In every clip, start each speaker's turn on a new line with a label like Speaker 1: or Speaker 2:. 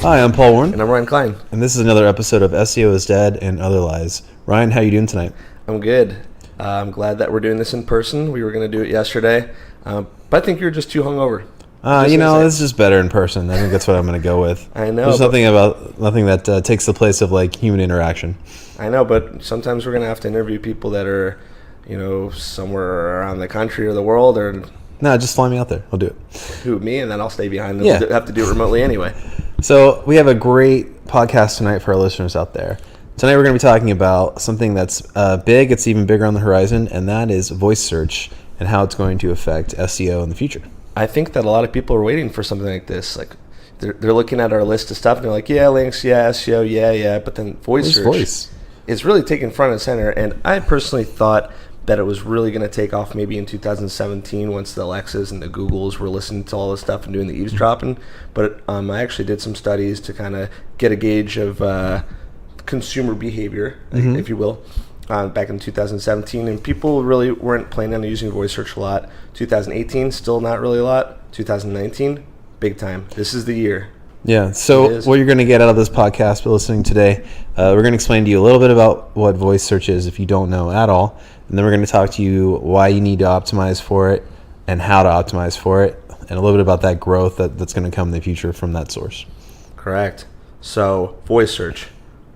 Speaker 1: Hi, I'm Paul Warren.
Speaker 2: And I'm Ryan Klein.
Speaker 1: And this is another episode of SEO is Dead and Other Lies. Ryan, how are you doing tonight?
Speaker 2: I'm good. I'm glad that we're doing this in person. We were going to do it yesterday, but I think you're just too hungover.
Speaker 1: It's just better in person. I think that's what I'm going to go with.
Speaker 2: I know.
Speaker 1: There's nothing that takes the place of like human interaction.
Speaker 2: I know, but sometimes we're going to have to interview people that are, somewhere around the country or the world or...
Speaker 1: No, just fly me out there. I'll do it.
Speaker 2: Who, me? And then I'll stay behind and
Speaker 1: Yeah.
Speaker 2: have to do it remotely anyway.
Speaker 1: So we have a great podcast tonight for our listeners out there. Tonight we're going to be talking about something that's big. It's even bigger on the horizon, and that is voice search and how it's going to affect SEO in the future.
Speaker 2: I think that a lot of people are waiting for something like this. Like they're looking at our list of stuff and they're like, yeah, links, yeah, SEO, yeah. But then voice search is really taking front and center. And I personally thought that it was really going to take off maybe in 2017 once the Alexas and the Googles were listening to all this stuff and doing the eavesdropping. But I actually did some studies to kind of get a gauge of consumer behavior, if you will, back in 2017. And people really weren't planning on using voice search a lot. 2018, still not really a lot. 2019, big time. This is the year.
Speaker 1: Yeah, so what you're going to get out of this podcast by listening today, we're going to explain to you a little bit about what voice search is if you don't know at all. And then we're going to talk to you why you need to optimize for it and how to optimize for it, and a little bit about that growth that's going to come in the future from that source.
Speaker 2: Correct. So, voice search.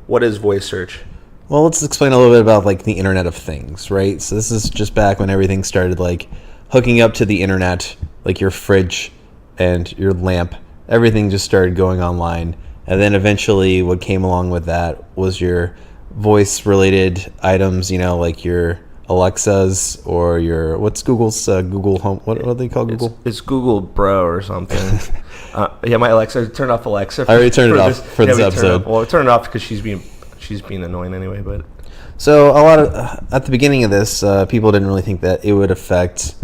Speaker 2: What is voice search?
Speaker 1: Well, let's explain a little bit about like the Internet of Things, right? So this is just back when everything started like hooking up to the internet, like your fridge and your lamp. Everything just started going online. And then eventually what came along with that was your voice-related items, like your Alexas or your, what's Google's Google Home? What do they call Google?
Speaker 2: It's Google Bro or something. My Alexa, turned off Alexa.
Speaker 1: I already turned it off for this episode.
Speaker 2: I turned it off because she's being annoying anyway. But
Speaker 1: so a lot of at the beginning of this, people didn't really think that it would affect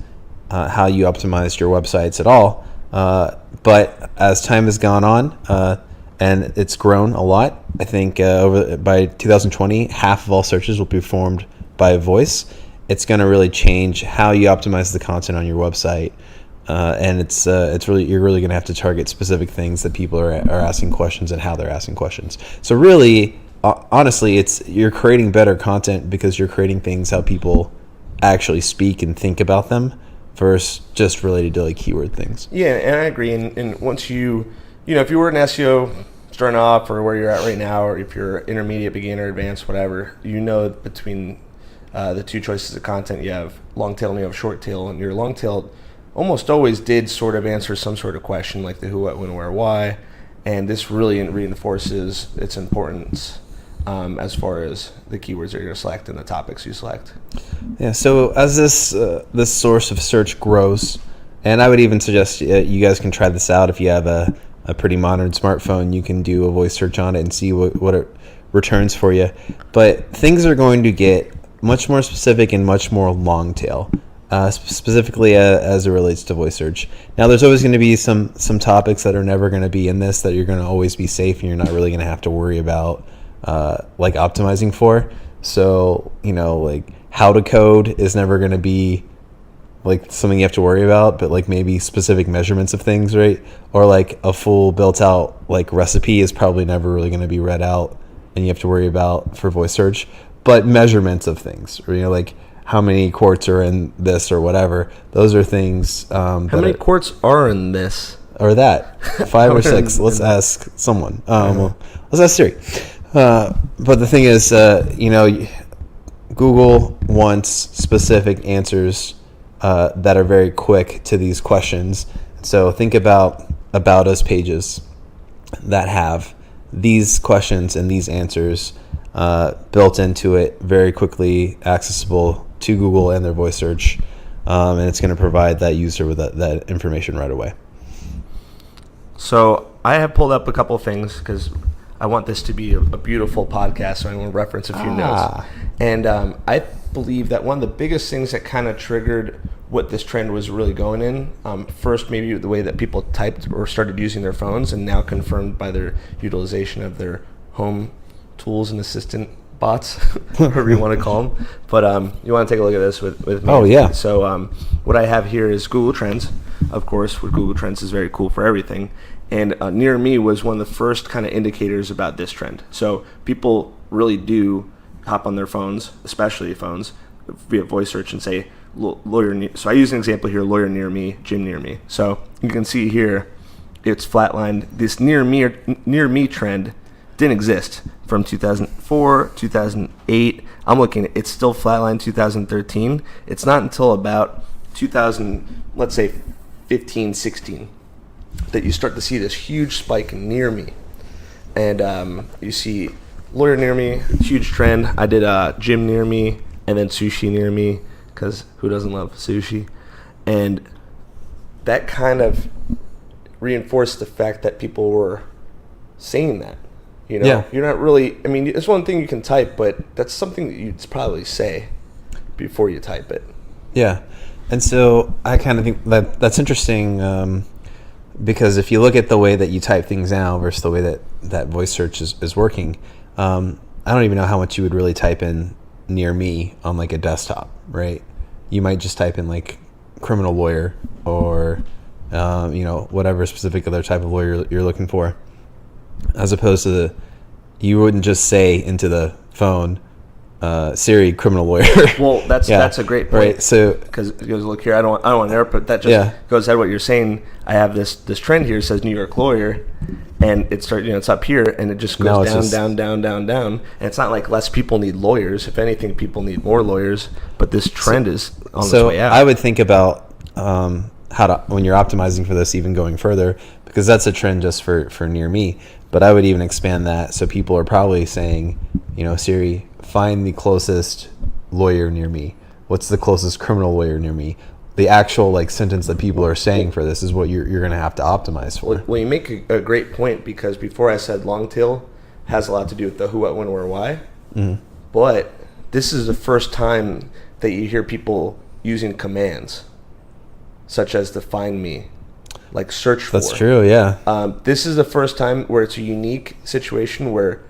Speaker 1: how you optimized your websites at all. But as time has gone on, and it's grown a lot, I think by 2020, half of all searches will be performed by voice. It's going to really change how you optimize the content on your website, and you're really going to have to target specific things that people are asking questions and how they're asking questions. So really, honestly, you're creating better content because you're creating things how people actually speak and think about them, versus just related to like keyword things.
Speaker 2: Yeah, and I agree. And once if you were an SEO starting off or where you're at right now, or if you're intermediate, beginner, advanced, whatever, between the two choices of content, you have long tail and you have short tail. And your long tail almost always did sort of answer some sort of question like the who, what, when, where, why. And this really reinforces its importance as far as the keywords that you're going to select and the topics you select.
Speaker 1: Yeah, so as this source of search grows, and I would even suggest you guys can try this out if you have a pretty modern smartphone. You can do a voice search on it and see what it returns for you. But things are going to get much more specific and much more long tail, specifically as it relates to voice search. Now, there's always going to be some topics that are never going to be in this that you're going to always be safe and you're not really going to have to worry about like optimizing for. So, like how to code is never going to be like something you have to worry about, but like maybe specific measurements of things, right? Or like a full built out like recipe is probably never really going to be read out and you have to worry about for voice search. But measurements of things, or, like how many quarts are in this or whatever, those are things.
Speaker 2: How many quarts are in this?
Speaker 1: Or that 5 or 6. Let's ask someone. Well, let's ask Siri. But the thing is, Google wants specific answers that are very quick to these questions. So think about us pages that have these questions and these answers built into it, very quickly accessible to Google and their voice search, and it's going to provide that user with that information right away.
Speaker 2: So I have pulled up a couple of things because I want this to be a beautiful podcast, so I want to reference a few notes. And I believe that one of the biggest things that kind of triggered what this trend was really going in, first maybe the way that people typed or started using their phones, and now confirmed by their utilization of their home tools and assistant bots, whatever you want to call them. But you want to take a look at this with me.
Speaker 1: Oh, yeah.
Speaker 2: So what I have here is Google Trends, of course, where Google Trends is very cool for everything. And Near Me was one of the first kind of indicators about this trend. So people really do hop on their phones, especially phones, via voice search and say, lawyer. So I use an example here, lawyer near me, gym near me. So you can see here, it's flatlined. This near me trend didn't exist from 2004, 2008. I'm looking, it's still flatlined 2013. It's not until about 2000, let's say 15, 16, that you start to see this huge spike near me. And you see lawyer near me, huge trend. I did gym near me and then sushi near me, because who doesn't love sushi? And that kind of reinforced the fact that people were saying that. You know,
Speaker 1: Yeah.
Speaker 2: You're not really, I mean, it's one thing you can type, but that's something that you'd probably say before you type it.
Speaker 1: Yeah. And so I kind of think that that's interesting, because if you look at the way that you type things now versus the way that voice search is working, I don't even know how much you would really type in near me on like a desktop, right? You might just type in like criminal lawyer or, whatever specific other type of lawyer you're looking for, as opposed to you wouldn't just say into the phone, Siri, criminal lawyer.
Speaker 2: Well, that's a great point.
Speaker 1: Right. So,
Speaker 2: because it goes, look here, I don't want to interrupt, but that just goes ahead what you're saying. I have this trend here, it says New York lawyer, and it starts, it's up here, and it just goes down, down. And it's not like less people need lawyers. If anything, people need more lawyers. But this trend is on its way out.
Speaker 1: I would think about how to, when you're optimizing for this, even going further, because that's a trend just for near me. But I would even expand that, so people are probably saying, Siri, find the closest lawyer near me. What's the closest criminal lawyer near me? The actual sentence that people are saying for this is what you're going to have to optimize for.
Speaker 2: Well, you make a great point, because before I said long tail has a lot to do with the who, what, when, where, why.
Speaker 1: Mm-hmm.
Speaker 2: But this is the first time that you hear people using commands, such as the find me, like search for.
Speaker 1: That's true, yeah.
Speaker 2: This is the first time where it's a unique situation where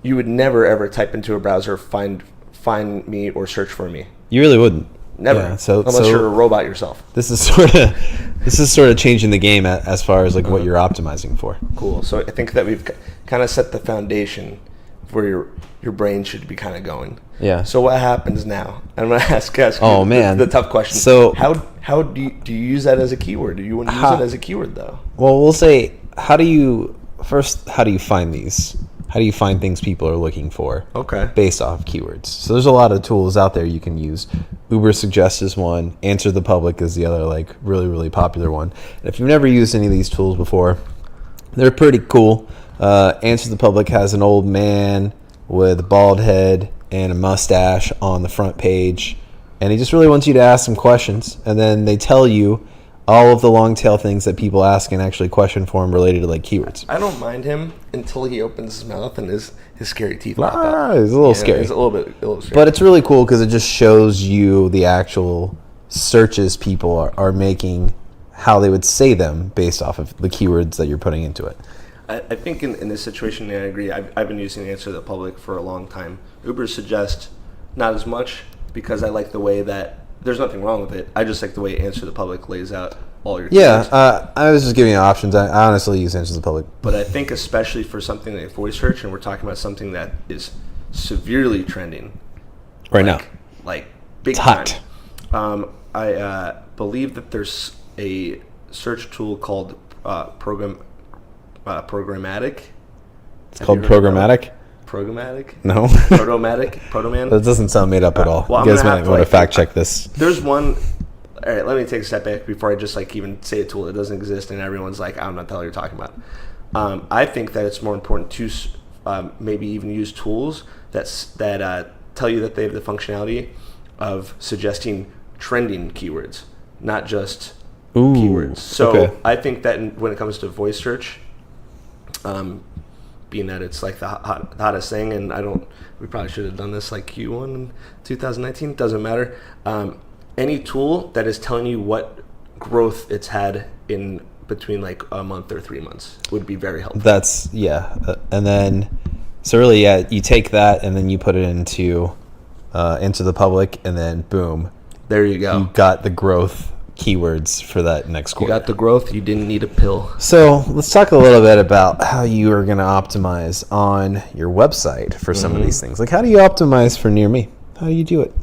Speaker 2: you would never ever type into a browser find me or search for me.
Speaker 1: You really wouldn't.
Speaker 2: Never.
Speaker 1: Yeah,
Speaker 2: unless you're a robot yourself.
Speaker 1: This is sort of changing the game as far as what you're optimizing for.
Speaker 2: Cool. So I think that we've kind of set the foundation where your brain should be kind of going.
Speaker 1: Yeah.
Speaker 2: So what happens now? I'm gonna ask you the tough question.
Speaker 1: So
Speaker 2: how do you use that as a keyword? Do you want to use it as a keyword though?
Speaker 1: Well, we'll say how do you find these? How do you find things people are looking for?
Speaker 2: Okay.
Speaker 1: Based off keywords. So there's a lot of tools out there you can use. Uber Suggest is one. Answer the Public is the other really, really popular one. And if you've never used any of these tools before, they're pretty cool. Answer the Public has an old man with a bald head and a mustache on the front page. And he just really wants you to ask some questions. And then they tell you all of the long tail things that people ask and actually question for him related to keywords.
Speaker 2: I don't mind him until he opens his mouth and his scary teeth pop out.
Speaker 1: He's a little scary.
Speaker 2: He's a little scary.
Speaker 1: But it's really cool because it just shows you the actual searches people are making, how they would say them based off of the keywords that you're putting into it.
Speaker 2: I think in this situation, I agree. I've been using Answer the Public for a long time. Uber Suggest, not as much, because I like the way that, there's nothing wrong with it. I just like the way Answer the Public lays out all your keywords.
Speaker 1: I was just giving you options. I honestly use Answer the Public.
Speaker 2: But I think especially for something like voice search, and we're talking about something that is severely trending.
Speaker 1: Right now.
Speaker 2: Like big
Speaker 1: it's
Speaker 2: time.
Speaker 1: Hot.
Speaker 2: I believe that there's a search tool called programmatic.
Speaker 1: It's called Programmatic?
Speaker 2: Programmatic?
Speaker 1: No.
Speaker 2: Protoman?
Speaker 1: That doesn't sound made up at all.
Speaker 2: Well,
Speaker 1: you guys might want to fact check this.
Speaker 2: There's one. All right, let me take a step back before I just even say a tool that doesn't exist and everyone's like, I don't know what the hell you're talking about. I think that it's more important to maybe even use tools that tell you that they have the functionality of suggesting trending keywords, not just keywords. So I think that when it comes to voice search, being that it's the hottest thing, and we probably should have done this Q1 in 2019, doesn't matter. Any tool that is telling you what growth it's had in between a month or 3 months would be very helpful.
Speaker 1: That's, and then, so really, you take that and then you put it into the Public, and then boom.
Speaker 2: There you go.
Speaker 1: You got the growth keywords for that next quarter.
Speaker 2: You got the growth. You didn't need a pill.
Speaker 1: So let's talk a little bit about how you are going to optimize on your website for some of these things. Like, how do you optimize for near me? How do you do it?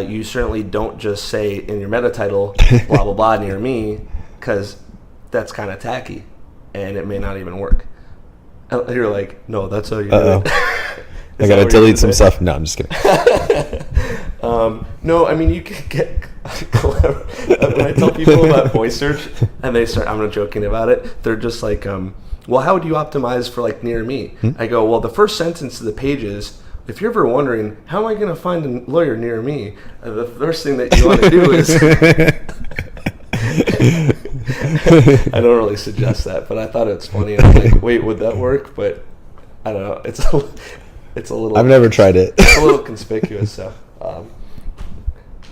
Speaker 2: You certainly don't just say in your meta title, blah, blah, blah, near me, because that's kind of tacky, and it may not even work. You're like, no, that's how you do it.
Speaker 1: I got to delete some stuff. No, I'm just kidding.
Speaker 2: No, I mean, you can get clever. When I tell people about voice search, and I'm not joking about it, they're just like, well, how would you optimize for, like, near me? I go, well, the first sentence of the page is, if you're ever wondering, how am I going to find a lawyer near me? The first thing that you want to do is... I don't really suggest that, but I thought it's funny. I'm like, wait, would that work? But I don't know. It's a little...
Speaker 1: I've never tried it.
Speaker 2: It's a little conspicuous, so...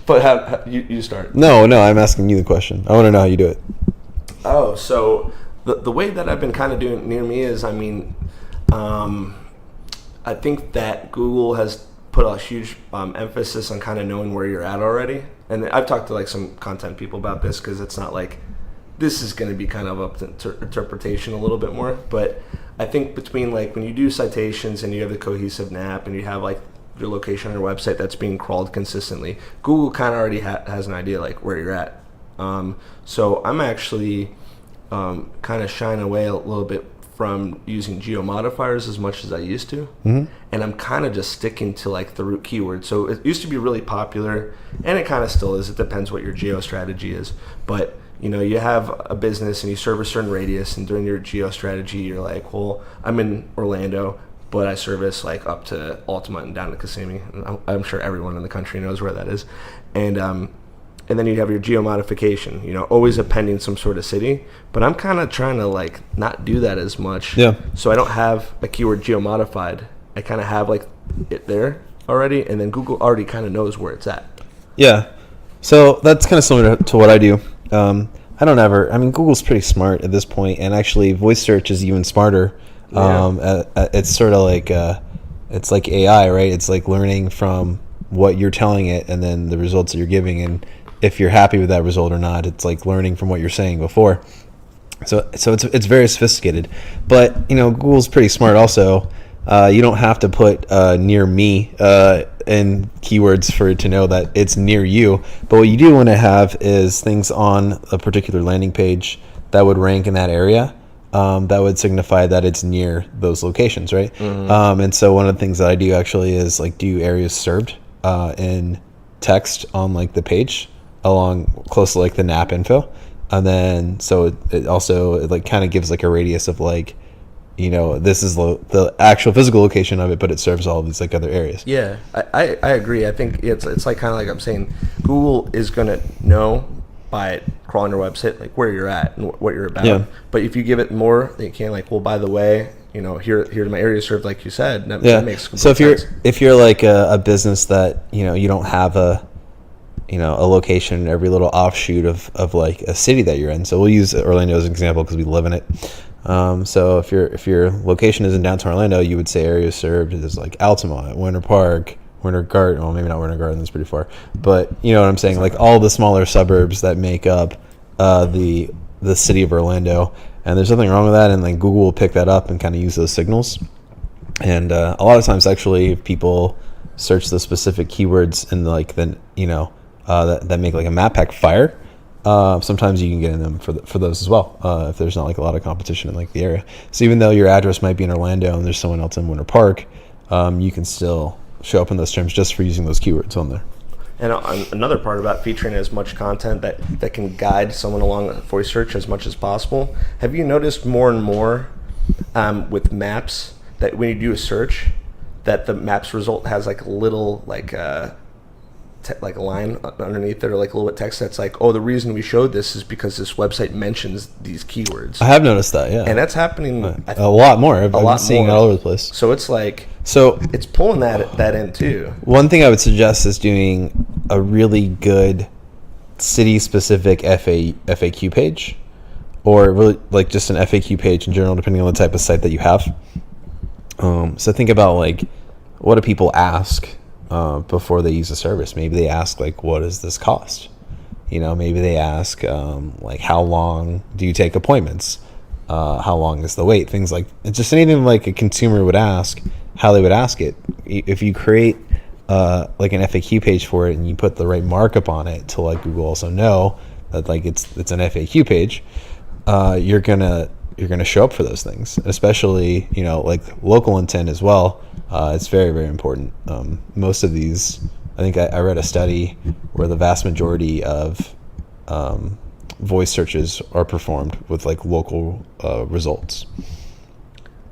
Speaker 2: but you start.
Speaker 1: No, I'm asking you the question. I want to know how you do it.
Speaker 2: Oh, so the way that I've been kind of doing near me is, I mean... I think that Google has put a huge emphasis on kind of knowing where you're at already. And I've talked to like some content people about this because it's not like this is going to be kind of up to interpretation a little bit more. But I think between like when you do citations and you have the cohesive NAP and you have like your location on your website that's being crawled consistently, Google kind of already has an idea like where you're at. So I'm actually kind of shying away a little bit from using geo modifiers as much as I used to, and I'm kind of just sticking to like the root keyword. So it used to be really popular, and it kind of still is. It depends what your geo strategy is, but you know, you have a business and you serve a certain radius, and during your geo strategy, you're like, well, I'm in Orlando, but I service like up to Altamont and down to Kissimmee. I'm sure everyone in the country knows where that is, and then you have your geo modification, you know, always appending some sort of city. But I'm kind of trying to like not do that as much.
Speaker 1: Yeah.
Speaker 2: So I don't have a keyword geo modified. I kind of have like it there already, and then Google already kind of knows where it's at.
Speaker 1: Yeah. So that's kind of similar to what I do. I mean, Google's pretty smart at this point, and actually voice search is even smarter. It's sort of like, it's like AI, right? It's like learning from what you're telling it and then the results that you're giving, and if you're happy with that result or not. It's like learning from what you're saying before. So it's very sophisticated. But, you know, Google's pretty smart also. You don't have to put near me in keywords for it to know that it's near you. But what you do want to have is things on a particular landing page that would rank in that area. That would signify that it's near those locations, right? Mm-hmm. And so one of the things that I do actually is like do areas served in text on like the page along close to like the NAP info. And then so it also like kind of gives like a radius of like, you know, this is the actual physical location of it, but it serves all of these like other areas.
Speaker 2: Yeah, I agree. I think it's like kind of like I'm saying, Google is going to know by crawling your website like where you're at and what you're about. Yeah. But if you give it more, they can like, well, by the way, you know, here's my area served, like you said. That makes complete sense.
Speaker 1: If you're like a business that, you know, you don't have a location in every little offshoot of like a city that you're in. So we'll use Orlando as an example because we live in it. So if your location is in downtown Orlando, you would say areas served is like Altamont, Winter Park, Winter Garden. Well, maybe not Winter Garden, that's pretty far. But you know what I'm saying? Like all the smaller suburbs that make up the city of Orlando. And there's nothing wrong with that. And like Google will pick that up and kind of use those signals. And a lot of times, actually, if people search the specific keywords and like then that make like a map pack fire. Sometimes you can get in them for those as well if there's not like a lot of competition in like the area. So even though your address might be in Orlando and there's someone else in Winter Park, you can still show up in those terms just for using those keywords on there.
Speaker 2: And another part about featuring as much content that can guide someone along voice search as much as possible. Have you noticed more and more with maps that when you do a search, that the maps result has like a little like a line underneath it or like a little bit text that's like, oh, the reason we showed this is because this website mentions these keywords.
Speaker 1: I have noticed that, yeah.
Speaker 2: And that's happening
Speaker 1: a lot more. I'm seeing it all over the place.
Speaker 2: So it's like, it's pulling that in too.
Speaker 1: One thing I would suggest is doing a really good city-specific FAQ page, or really like just an FAQ page in general, depending on the type of site that you have. So think about like, what do people ask before they use a service? Maybe they ask like, what does this cost? maybe they ask like, how long do you take appointments? How long is the wait? Things like, it's just anything like a consumer would ask, how they would ask it. If you create like an FAQ page for it and you put the right markup on it to let Google also know that like it's an FAQ page, you're gonna show up for those things, especially like local intent as well. It's very, very important. Most of these, I think I read a study where the vast majority of voice searches are performed with like local results.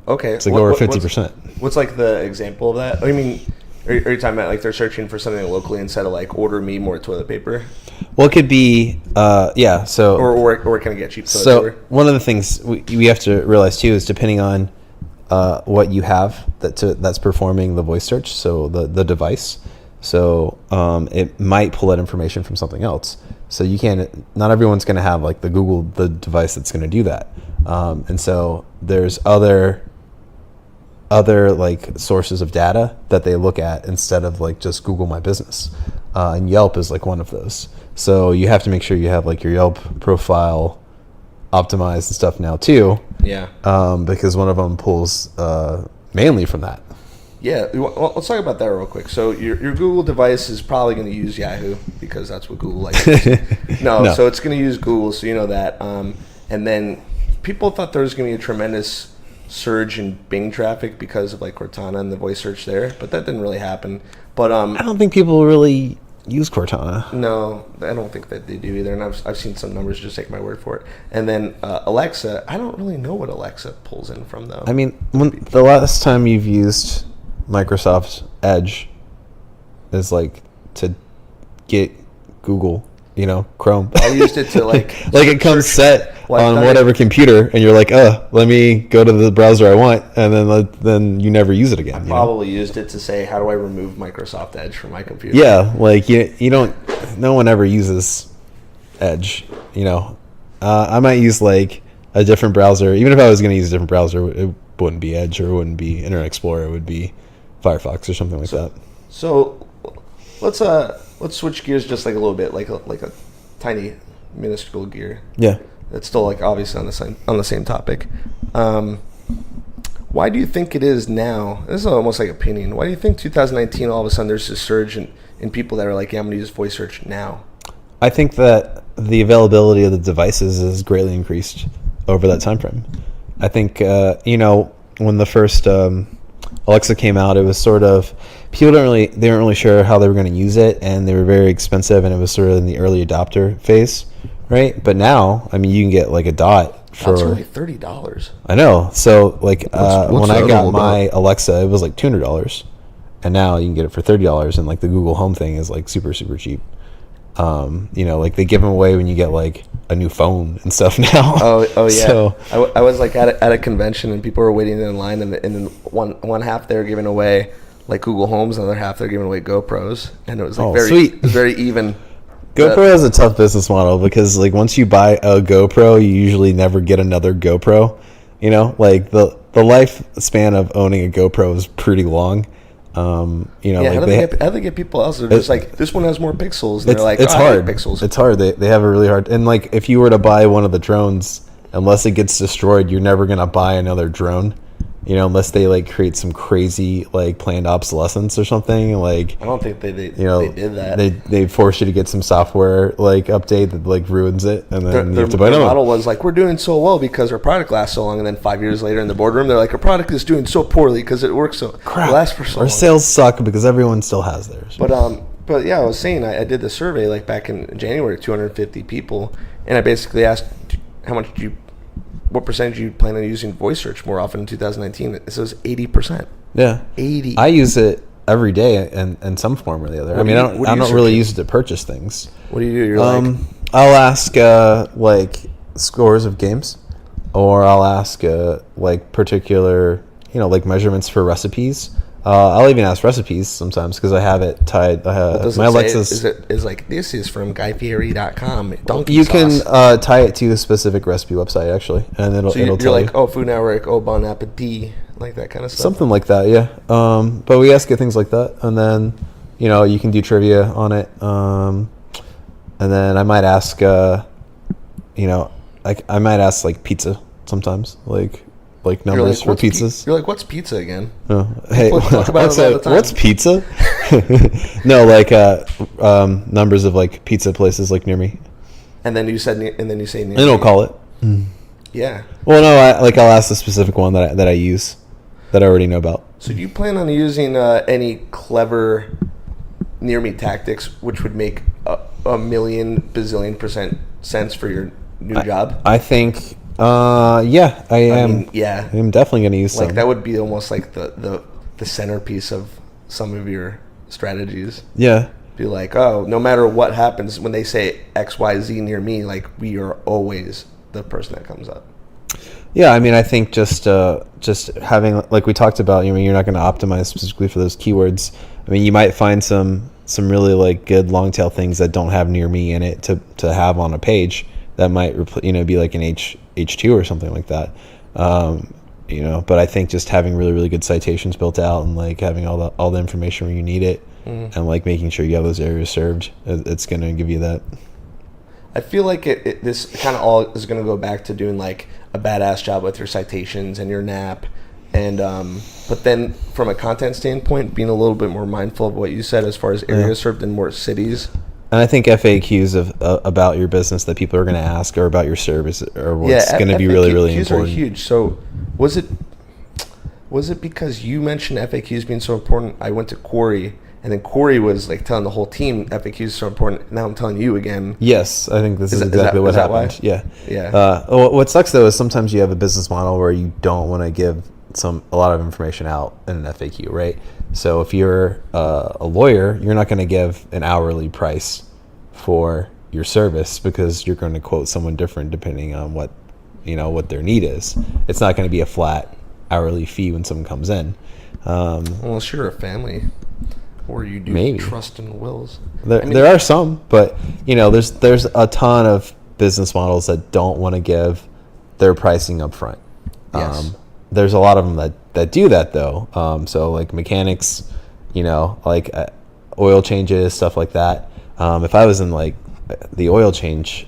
Speaker 2: Okay,
Speaker 1: it's like over 50%.
Speaker 2: What's like the example of that? I mean, are you talking about like they're searching for something locally instead of like order me more toilet paper?
Speaker 1: Well, it could be, yeah. So
Speaker 2: or can I get cheap toilet paper?
Speaker 1: So one of the things we have to realize too is depending on what you have that's performing the voice search. So the device. So it might pull that information from something else. So not everyone's going to have like the device that's going to do that. And so there's other like sources of data that they look at instead of like just Google My Business. And Yelp is like one of those. So you have to make sure you have like your Yelp profile optimized and stuff now too.
Speaker 2: Yeah.
Speaker 1: Because one of them pulls mainly from that.
Speaker 2: Yeah, well, let's talk about that real quick. So your Google device is probably going to use Yahoo because that's what Google likes. No, so it's going to use Google, so you know that. And then people thought there was going to be a tremendous surge in Bing traffic because of like Cortana and the voice search there, but that didn't really happen. But
Speaker 1: I don't think people really use Cortana.
Speaker 2: No, I don't think that they do either. And I've seen some numbers. Just take my word for it. And then Alexa, I don't really know what Alexa pulls in from though.
Speaker 1: I mean, the last time you've used Microsoft Edge is like to get Google, Chrome.
Speaker 2: I used it to like
Speaker 1: like it comes set on whatever computer, and you're like, let me go to the browser I want, and then you never use it again.
Speaker 2: I probably used it to say, how do I remove Microsoft Edge from my computer?
Speaker 1: Yeah, like you don't. No one ever uses Edge. I might use like a different browser. Even if I was going to use a different browser, it wouldn't be Edge or it wouldn't be Internet Explorer. It would be Firefox or something like that.
Speaker 2: So let's switch gears just like a little bit, like a tiny minuscule gear.
Speaker 1: Yeah.
Speaker 2: It's still like obviously on the same topic. Why do you think it is now? This is almost like opinion. Why do you think 2019 all of a sudden there's a surge in people that are like, yeah, I'm going to use voice search now?
Speaker 1: I think that the availability of the devices has greatly increased over that time frame. I think when the first Alexa came out, it was sort of they weren't really sure how they were going to use it, and they were very expensive, and it was sort of in the early adopter phase, right? But now, I mean, you can get like a Dot for
Speaker 2: only $30.
Speaker 1: I know. So like when I got my Alexa, it was like $200, and now you can get it for $30, and like the Google Home thing is like super, super cheap. Like they give them away when you get like a new phone and stuff now.
Speaker 2: Oh yeah.
Speaker 1: So
Speaker 2: I was like at a convention and people were waiting in line, and then one half they were giving away like Google Homes, and the other half they're giving away GoPros, and it was like very even.
Speaker 1: GoPro has a tough business model because like once you buy a GoPro, you usually never get another GoPro. Like the lifespan of owning a GoPro is pretty long.
Speaker 2: How do they get people else? They're just like, this one has more pixels. And they're like,
Speaker 1: it's hard.
Speaker 2: Pixels.
Speaker 1: It's hard. They have a really hard. And like, if you were to buy one of the drones, unless it gets destroyed, you're never gonna buy another drone. Unless they like create some crazy like planned obsolescence or something. Like
Speaker 2: I don't think they did that.
Speaker 1: They force you to get some software like update that like ruins it, and then you have to buy another.
Speaker 2: Their model was like, we're doing so well because our product lasts so long, and then 5 years later in the boardroom, they're like, our product is doing so poorly because it works so lasts for so long.
Speaker 1: Our sales suck because everyone still has theirs.
Speaker 2: But yeah, I was saying I did the survey like back in January, 250 people, and I basically asked what percentage you plan on using voice search more often in 2019? It says 80%.
Speaker 1: Yeah,
Speaker 2: 80.
Speaker 1: I use it every day in some form or the other. I don't really use it to purchase things.
Speaker 2: What do you do?
Speaker 1: I'll ask like scores of games, or I'll ask like particular like measurements for recipes. I'll even ask recipes sometimes because I have it tied. My Alexa's
Speaker 2: is like, this is from GuyFieri.com.
Speaker 1: You can tie it to a specific recipe website actually, and it'll tell you.
Speaker 2: Like, oh, Food Network, oh, Bon Appetit, like that kind of stuff.
Speaker 1: Something like that, yeah. But we ask it things like that, and then you can do trivia on it. And then I might ask, I might ask like pizza sometimes, like numbers for pizzas.
Speaker 2: You're like, what's pizza again?
Speaker 1: Oh, hey,
Speaker 2: talk about it all the time.
Speaker 1: What's pizza? No, numbers of like pizza places like near me.
Speaker 2: And then you say near
Speaker 1: and it'll call it.
Speaker 2: Yeah.
Speaker 1: Well, no, I'll ask the specific one that I use, that I already know about.
Speaker 2: So do you plan on using any clever near me tactics which would make a million bazillion % sense for your new job?
Speaker 1: I think, yeah, I am.
Speaker 2: Yeah,
Speaker 1: I'm definitely going to use some.
Speaker 2: Like that would be almost like the centerpiece of some of your strategies.
Speaker 1: Yeah.
Speaker 2: Be like, oh, no matter what happens when they say XYZ near me, like we are always the person that comes up.
Speaker 1: Yeah, I mean, I think just having, like we talked about, you're not going to optimize specifically for those keywords. I mean, you might find some really like good long tail things that don't have near me in it to have on a page that might be like an H2 or something like that. But I think just having really, really good citations built out and like having all the information where you need it, and like making sure you have those areas served, it's going to give you that.
Speaker 2: I feel like this kind of all is going to go back to doing like a badass job with your citations and your NAP, and but then from a content standpoint, being a little bit more mindful of what you said as far as areas served in more cities.
Speaker 1: And I think FAQs about your business that people are going to ask, or about your service, or what's going to be really, really important.
Speaker 2: FAQs are huge. So was it because you mentioned FAQs being so important? I went to Corey. And then Corey was like telling the whole team FAQs is so important. Now I'm telling you again.
Speaker 1: Yes, I think this is exactly what happened.
Speaker 2: Why?
Speaker 1: Yeah.
Speaker 2: Yeah.
Speaker 1: What sucks though is sometimes you have a business model where you don't want to give a lot of information out in an FAQ, right? So if you're a lawyer, you're not going to give an hourly price for your service because you're going to quote someone different depending on what their need is. It's not going to be a flat hourly fee when someone comes in.
Speaker 2: Unless you're a family. Or you do
Speaker 1: Maybe.
Speaker 2: Trust and wills.
Speaker 1: There are some, but there's a ton of business models that don't want to give their pricing up front.
Speaker 2: Yes.
Speaker 1: There's a lot of them that do that though. So like mechanics, like oil changes, stuff like that. If I was in like the oil change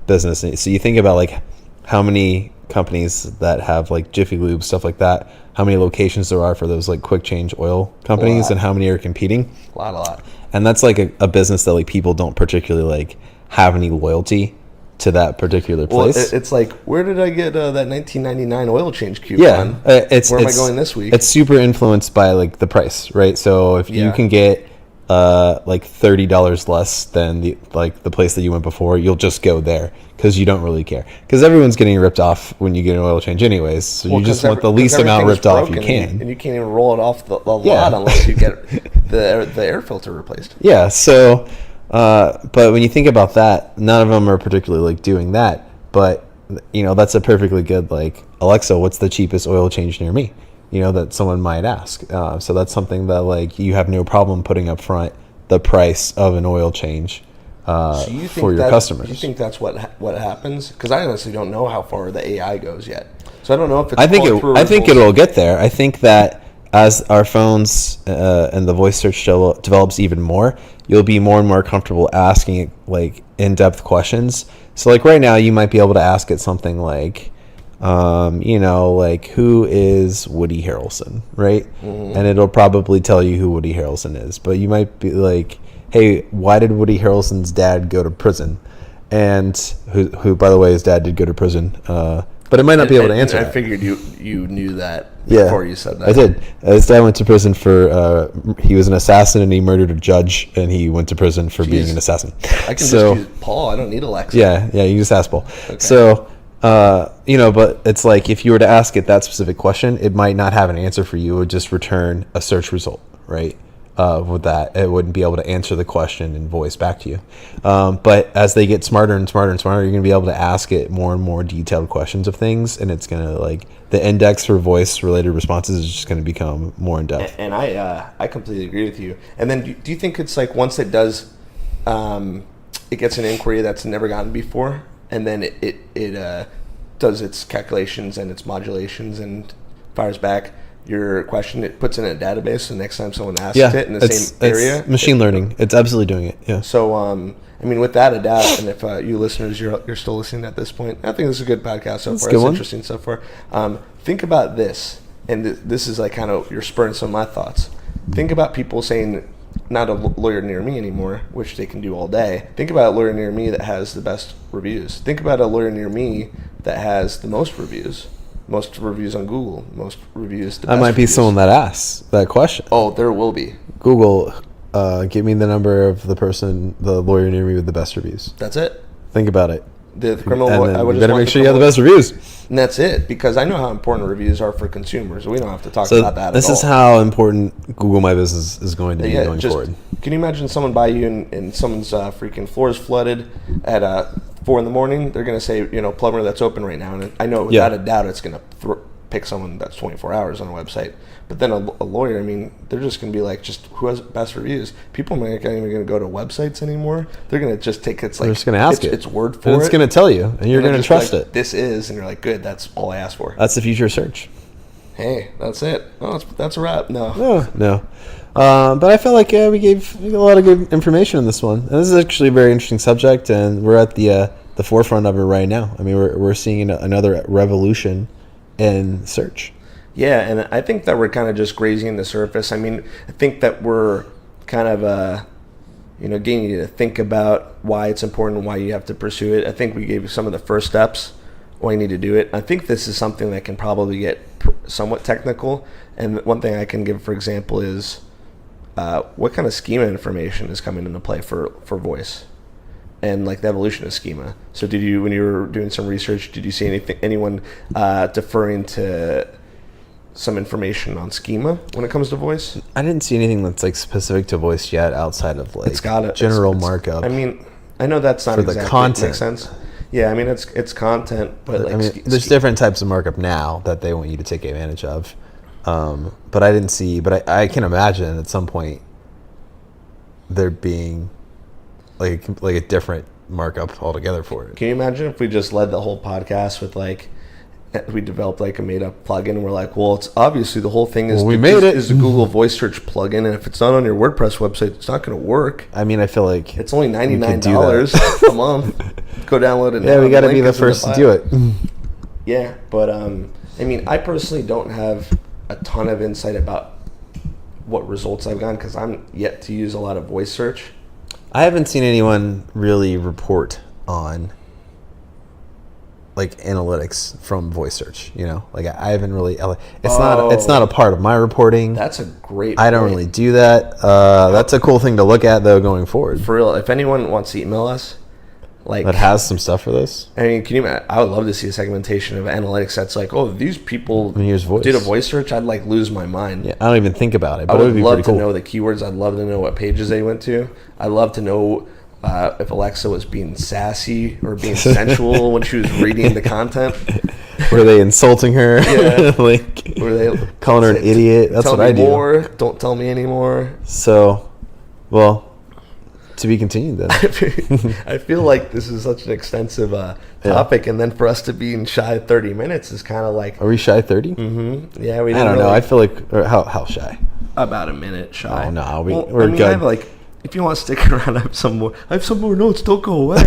Speaker 1: business, so you think about like how many companies that have like Jiffy Lube, stuff like that, how many locations there are for those like quick change oil companies, and how many are competing.
Speaker 2: A lot.
Speaker 1: And that's like a business that like people don't particularly like have any loyalty to that particular place.
Speaker 2: Well, it's like, where did I get that 1999 oil change coupon? Where am I going this week?
Speaker 1: It's super influenced by like the price, right? So if you can get like $30 less than the place that you went before, you'll just go there because you don't really care, because everyone's getting ripped off when you get an oil change anyways, so you just want the least amount ripped off you can,
Speaker 2: and you can't even roll it off the lot unless you get the air filter replaced.
Speaker 1: So but when you think about that, none of them are particularly like doing that, but that's a perfectly good like, Alexa, what's the cheapest oil change near me, that someone might ask. So that's something that like you have no problem putting up front the price of an oil change for your customers.
Speaker 2: Do you think that's what happens? Because I honestly don't know how far the AI goes yet, so I don't know if it's.
Speaker 1: I think it'll get there. I think that as our phones and the voice search develops even more, you'll be more and more comfortable asking it like in-depth questions. So like right now, you might be able to ask it something like, like who is Woody Harrelson, right? Mm-hmm. And it'll probably tell you who Woody Harrelson is, but you might be like, hey, why did Woody Harrelson's dad go to prison? And who by the way, his dad did go to prison, but it might not be able to answer that.
Speaker 2: I figured you knew that before you said that.
Speaker 1: I did. His dad went to prison for he was an assassin and he murdered a judge, and he went to prison for being an assassin.
Speaker 2: I can just use Paul. I don't need Alexa.
Speaker 1: Yeah, you just ask Paul. Okay. So but it's like if you were to ask it that specific question, it might not have an answer for you. It would just return a search result, right? With that, it wouldn't be able to answer the question in voice back to you. But as they get smarter and smarter and smarter, you're going to be able to ask it more and more detailed questions of things, and it's going to like the index for voice related responses is just going to become more in depth.
Speaker 2: And I completely agree with you. And then do you think it's like once it does, it gets an inquiry that's never gotten before, and then it does its calculations and its modulations and fires back? your question, it puts it in a database, so next time someone asks it in the same area.
Speaker 1: It's machine learning. It's absolutely doing it, yeah.
Speaker 2: So, I mean, without a doubt, and if you listeners, you're still listening at this point, I think this is a good podcast so far. It's interesting so far. Think about this, and this is like kind of, you're spurring some of my thoughts. Think about people saying, not a lawyer near me anymore, which they can do all day. Think about a lawyer near me that has the best reviews. Think about a lawyer near me that has the most reviews on Google, most reviews.
Speaker 1: I might be someone that asks that question.
Speaker 2: Oh, there will be.
Speaker 1: Google, give me the number of the lawyer near me with the best reviews.
Speaker 2: That's it.
Speaker 1: Think about it.
Speaker 2: The criminal.
Speaker 1: And then you better make sure you have the best reviews.
Speaker 2: And that's it, because I know how important reviews are for consumers. We don't have to talk about that at all.
Speaker 1: This is how important Google My Business is going to be going forward.
Speaker 2: Can you imagine someone by you and someone's freaking floor is flooded at 4 in the morning? They're going to say, plumber that's open right now. And I know without a doubt it's going to pick someone that's 24 hours on a website. But then a lawyer, I mean, they're just going to be like, just who has best reviews? People aren't even going to go to websites anymore. They're going to just take they're just going to ask it's word for it.
Speaker 1: It's going to tell you, and you're going to trust it.
Speaker 2: This is, and you're like, good, that's all I asked for.
Speaker 1: That's the future of search.
Speaker 2: Hey, that's it. Oh, that's a wrap.
Speaker 1: No. But I felt like we gave a lot of good information on this one. And this is actually a very interesting subject, and we're at the forefront of it right now. I mean, we're seeing another revolution in search.
Speaker 2: Yeah, and I think that we're kind of just grazing the surface. I mean, I think that we're kind of, getting you to think about why it's important and why you have to pursue it. I think we gave you some of the first steps, why you need to do it. I think this is something that can probably get somewhat technical. And one thing I can give, for example, is what kind of schema information is coming into play for voice, and like the evolution of schema. So when you were doing some research, did you see anyone deferring to some information on schema when it comes to voice?
Speaker 1: I didn't see anything that's like specific to voice yet, outside of like general markup.
Speaker 2: I mean, I know that's not
Speaker 1: for
Speaker 2: exactly
Speaker 1: the content.
Speaker 2: Makes sense. Yeah, I mean it's content, but
Speaker 1: I mean, there's different types of markup now that they want you to take advantage of. But I didn't see. But I can imagine at some point there being like a different markup altogether for it.
Speaker 2: Can you imagine if we just led the whole podcast with we developed like a made up plugin, and we're like, well, it's obviously the whole thing is is the Google Voice Search plugin, and if it's not on your WordPress website, it's not going to work.
Speaker 1: I mean, I feel like
Speaker 2: it's only $99 a month. Go download it.
Speaker 1: Yeah, we got to be the first to do it.
Speaker 2: Yeah, but I mean, I personally don't have a ton of insight about what results I've gotten because I'm yet to use a lot of voice search.
Speaker 1: I haven't seen anyone really report on like analytics from voice search, like I haven't really. It's not a part of my reporting.
Speaker 2: That's a great.
Speaker 1: I don't really do that. That's a cool thing to look at though going forward.
Speaker 2: For real, if anyone wants to email us,
Speaker 1: that has some stuff for this.
Speaker 2: I mean, I would love to see a segmentation of analytics that's like, oh, these people did a voice search. I'd lose my mind.
Speaker 1: Yeah, I don't even think about it, but
Speaker 2: I
Speaker 1: would be
Speaker 2: love
Speaker 1: pretty cool.
Speaker 2: to know the keywords. I'd love to know what pages they went to. I'd love to know if Alexa was being sassy or being sensual when she was reading the content.
Speaker 1: Were they insulting her?
Speaker 2: Yeah.
Speaker 1: Were they calling her an idiot? That's what I do.
Speaker 2: More. Don't tell me anymore.
Speaker 1: So, well, to be continued then.
Speaker 2: I feel like this is such an extensive topic, and then for us to be in shy 30 minutes is kind of like...
Speaker 1: Are we shy 30?
Speaker 2: Mm-hmm. Yeah,
Speaker 1: I don't know. I feel like... How shy?
Speaker 2: About a minute shy.
Speaker 1: Oh, no. We're good.
Speaker 2: I have if you want to stick around, I have some more notes. Don't go away.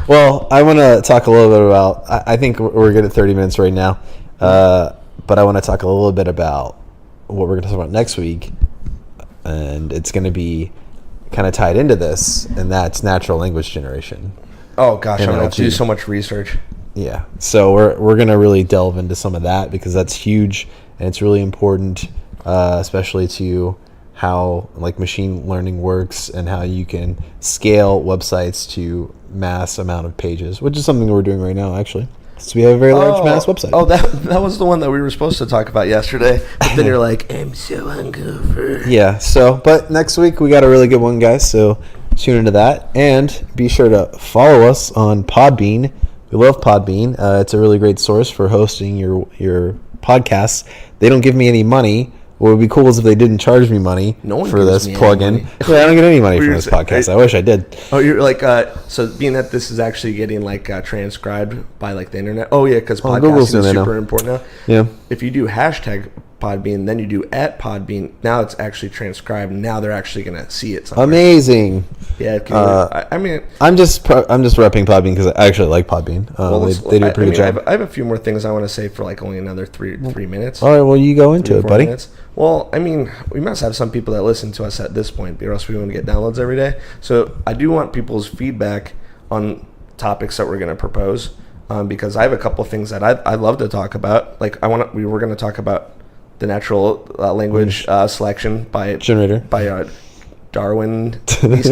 Speaker 1: Well, I want to talk a little bit about... I think we're good at 30 minutes right now. But I want to talk a little bit about what we're going to talk about next week. And it's going to be kind of tied into this, and that's natural language generation.
Speaker 2: Oh, gosh. I'm going to have to do so much research.
Speaker 1: Yeah. So we're going to really delve into some of that because that's huge, and it's really important, especially to how machine learning works and how you can scale websites to mass amount of pages, which is something we're doing right now, actually. So we have a very large mass website.
Speaker 2: Oh, that was the one that we were supposed to talk about yesterday. But then you're like, I'm so hungover.
Speaker 1: Yeah. So, but next week we got a really good one, guys. So tune into that, and be sure to follow us on Podbean. We love Podbean. It's a really great source for hosting your podcasts. They don't give me any money. What would be cool is if they didn't charge me money for this plugin. Yeah, I don't get any money from this podcast. I wish I did.
Speaker 2: Oh, you're like, so being that this is actually getting transcribed by the internet. Oh yeah, because podcasting is super important now.
Speaker 1: Yeah.
Speaker 2: If you do hashtag Podbean, then you do @Podbean. Now it's actually transcribed. Now they're actually going to see it somewhere.
Speaker 1: Amazing.
Speaker 2: Yeah, I mean,
Speaker 1: I'm just repping Podbean because I actually like Podbean. They do a pretty good job.
Speaker 2: I have a few more things I want to say for like only another three minutes.
Speaker 1: All right, well, you go into it, buddy.
Speaker 2: Minutes. Well, I mean, we must have some people that listen to us at this point, or else we wouldn't get downloads every day. So I do want people's feedback on topics that we're going to propose, because I have a couple things that I'd love to talk about. Like we were going to talk about the natural language selection by Darwin. Is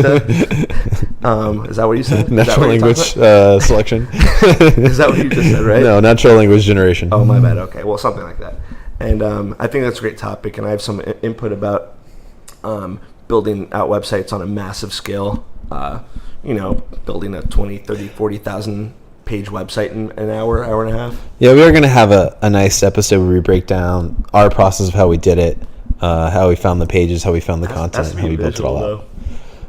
Speaker 2: that what you said?
Speaker 1: Natural language selection.
Speaker 2: Is that what you just said, right?
Speaker 1: No, natural language generation.
Speaker 2: Oh, my bad. Okay, well, something like that. And I think that's a great topic, and I have some input about building out websites on a massive scale. Building a 20, 30, 40,000 page website in an hour and a half.
Speaker 1: Yeah, we are going to have a nice episode where we break down our process of how we did it, how we found the pages, how we found the content, and how we built it all out.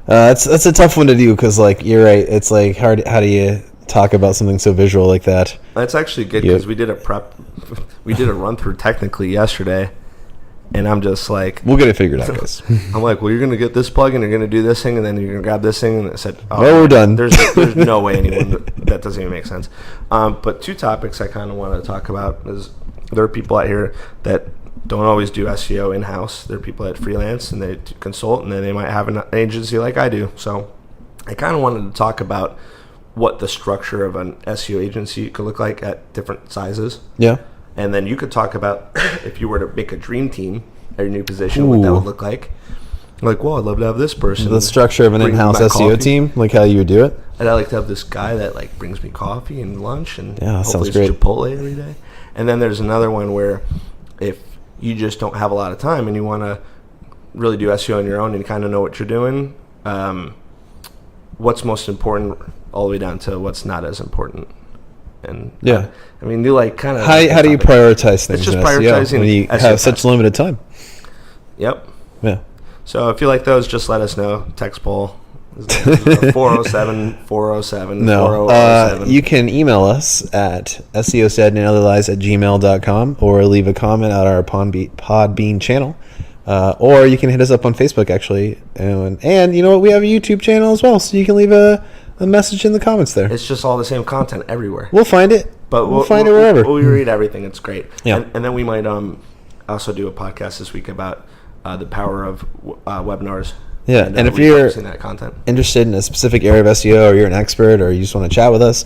Speaker 1: That's a tough one to do because, like, you're right. It's like, how do you talk about something so visual like that?
Speaker 2: That's actually good because we did a run through technically yesterday, and I'm just like,
Speaker 1: we'll get it figured out, guys.
Speaker 2: I'm like, well, you're gonna get this plugin, you're gonna do this thing, and then you're gonna grab this thing, and it said, oh,
Speaker 1: well, we're done.
Speaker 2: There's no way anyone that doesn't even make sense. But two topics I kind of want to talk about is there are people out here that don't always do SEO in house. There are people that freelance and they consult, and then they might have an agency like I do. So I kind of wanted to talk about what the structure of an SEO agency could look like at different sizes.
Speaker 1: Yeah.
Speaker 2: And then you could talk about if you were to make a dream team at your new position, what that would look like. Like, well, I'd love to have this person.
Speaker 1: The structure of an in-house SEO team, like how you would do it.
Speaker 2: And I like to have this guy that like brings me coffee and lunch, and
Speaker 1: hopefully
Speaker 2: it's Chipotle every day. And then there's another one where if you just don't have a lot of time and you want to really do SEO on your own and you kind of know what you're doing, what's most important all the way down to what's not as important. And I mean, you like kind of
Speaker 1: how do you prioritize things?
Speaker 2: It's just prioritizing
Speaker 1: when you have such limited time.
Speaker 2: Yep.
Speaker 1: Yeah.
Speaker 2: So if you like those, just let us know. Text poll 407 407
Speaker 1: No. You can email us at seosaidandotherlies@gmail.com or leave a comment at our Podbean channel. Or you can hit us up on Facebook, actually. And you know what? We have a YouTube channel as well, so you can leave a message in the comments there.
Speaker 2: It's just all the same content everywhere.
Speaker 1: We'll find it. But we'll find it wherever.
Speaker 2: We read everything. It's great.
Speaker 1: Yeah.
Speaker 2: And then we might also do a podcast this week about the power of webinars.
Speaker 1: Yeah, and if you're interested in a specific area of SEO, or you're an expert, or you just want to chat with us,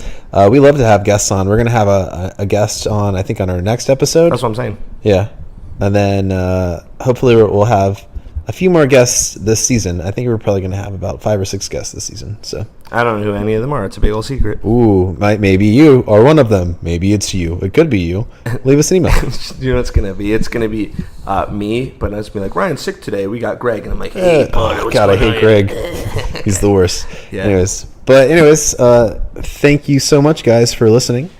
Speaker 1: we love to have guests on. We're going to have a guest on, I think, on our next episode.
Speaker 2: That's what I'm saying.
Speaker 1: Yeah. And then hopefully we'll have a few more guests this season. I think we're probably going to have about 5 or 6 guests this season. So
Speaker 2: I don't know who any of them are. It's a big old secret.
Speaker 1: Ooh, maybe you or one of them. Maybe it's you. It could be you. Leave us an email.
Speaker 2: You know what it's going to be? It's going to be me, but it's be like, Ryan's sick today. We got Greg. And I'm like, hey,
Speaker 1: God, I hate Greg. He's the worst.
Speaker 2: Yeah.
Speaker 1: Anyways, thank you so much, guys, for listening.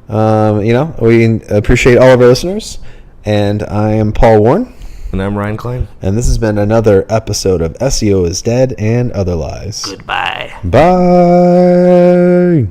Speaker 1: We appreciate all of our listeners. And I am Paul Warren.
Speaker 2: And I'm Ryan Klein.
Speaker 1: And this has been another episode of SEO is Dead and Other Lies.
Speaker 2: Goodbye.
Speaker 1: Bye.